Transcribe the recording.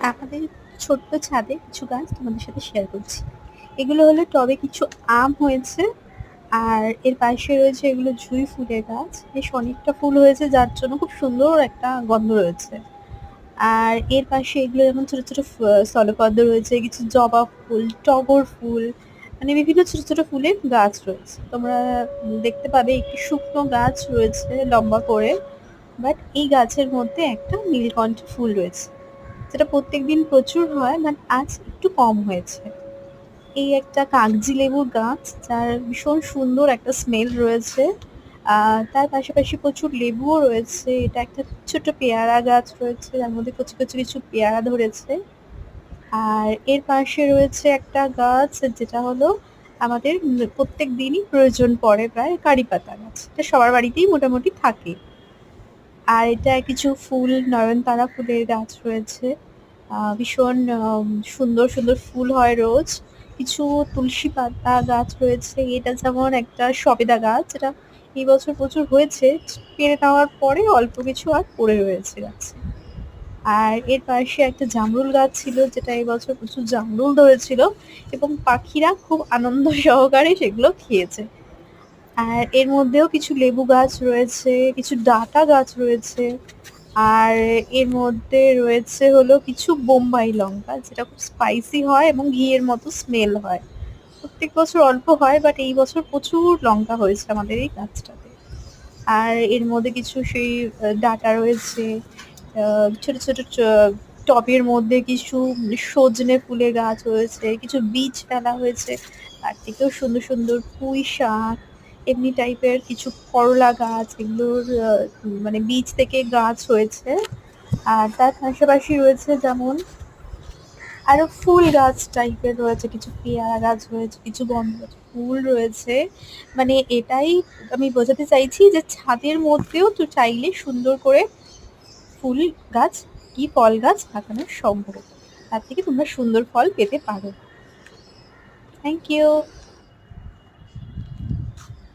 আমাদের ছোট্ট ছাদে কিছু গাছ তোমাদের সাথে শেয়ার করছি। এগুলো হলো টবে কিছু আম হয়েছে, আর এর পাশে রয়েছে এগুলো জুঁই ফুলের গাছ। বেশ অনেকটা ফুল হয়েছে যার জন্য খুব সুন্দর একটা গন্ধ রয়েছে। আর এর পাশে এগুলো যেমন ছোট ছোট স্থলপদ্ম রয়েছে, কিছু জবা ফুল, টগর ফুল, মানে বিভিন্ন ছোট ছোট ফুলের গাছ রয়েছে। তোমরা দেখতে পাবে একটি শুকনো গাছ রয়েছে লম্বা করে, বাট এই গাছের মধ্যে একটা নীলকণ্ঠ ফুল রয়েছে, যেটা প্রত্যেকদিন প্রচুর হয়, বাট আজ একটু কম হয়েছে। এই একটা কাগজি লেবুর গাছ, যার ভীষণ সুন্দর একটা স্মেল রয়েছে। তার পাশাপাশি প্রচুর লেবুও রয়েছে। এটা একটা ছোট পেয়ারা গাছ রয়েছে, যার মধ্যে কচি কচি কিছু পেয়ারা ধরেছে। আর এর পাশে রয়েছে একটা গাছ, যেটা হলো আমাদের প্রত্যেক দিনই প্রয়োজন পড়ে প্রায়, কারি পাতা গাছ। এটা সবার বাড়িতেই মোটামুটি থাকে। আর এটা কিছু ফুল, নয়নতারা ফুলের গাছ রয়েছে। ভীষণ সুন্দর সুন্দর ফুল হয় রোজ। কিছু তুলসী পাতা গাছ রয়েছে। এটা যেমন একটা সবেদা গাছ, যেটা এই বছর প্রচুর হয়েছে, পেরে নেওয়ার পরে অল্প কিছু আর পড়ে রয়েছে গাছে। আর এর পাশে একটা জামরুল গাছ ছিল, যেটা এই বছর প্রচুর জামরুল ধরেছিল এবং পাখিরা খুব আনন্দ সহকারে সেগুলো খেয়েছে। আর এর মধ্যেও কিছু লেবু গাছ রয়েছে, কিছু ডাঁটা গাছ রয়েছে। আর এর মধ্যে রয়েছে হলো কিছু বোম্বাই লঙ্কা, যেটা খুব স্পাইসি হয় এবং ঘিয়ের মতো স্মেল হয়। প্রত্যেক বছর অল্প হয়, বাট এই বছর প্রচুর লঙ্কা হয়েছে আমাদের এই গাছটাতে। আর এর মধ্যে কিছু সেই ডাঁটা রয়েছে, ছোট ছোট টবের মধ্যে কিছু সজনে ফুলের গাছ রয়েছে, কিছু বীজ ফেলা হয়েছে। তার থেকেও সুন্দর সুন্দর পুঁই শাক, এমনি টাইপের কিছু করলা গাছ, এগুলোর মানে বীজ থেকে গাছ হয়েছে। আর তার পাশাপাশি রয়েছে যেমন আরো ফুল গাছ টাইপের রয়েছে, কিছু পেয়ারা গাছ রয়েছে, কিছু গন্ধরাজ ফুল রয়েছে। মানে এটাই আমি বোঝাতে চাইছি যে ছাদের মধ্যেও তো চাইলে সুন্দর করে ফুল গাছ কি ফল গাছ লাগানো সম্ভব। তার থেকে তোমরা সুন্দর ফল পেতে পারো। Thank you.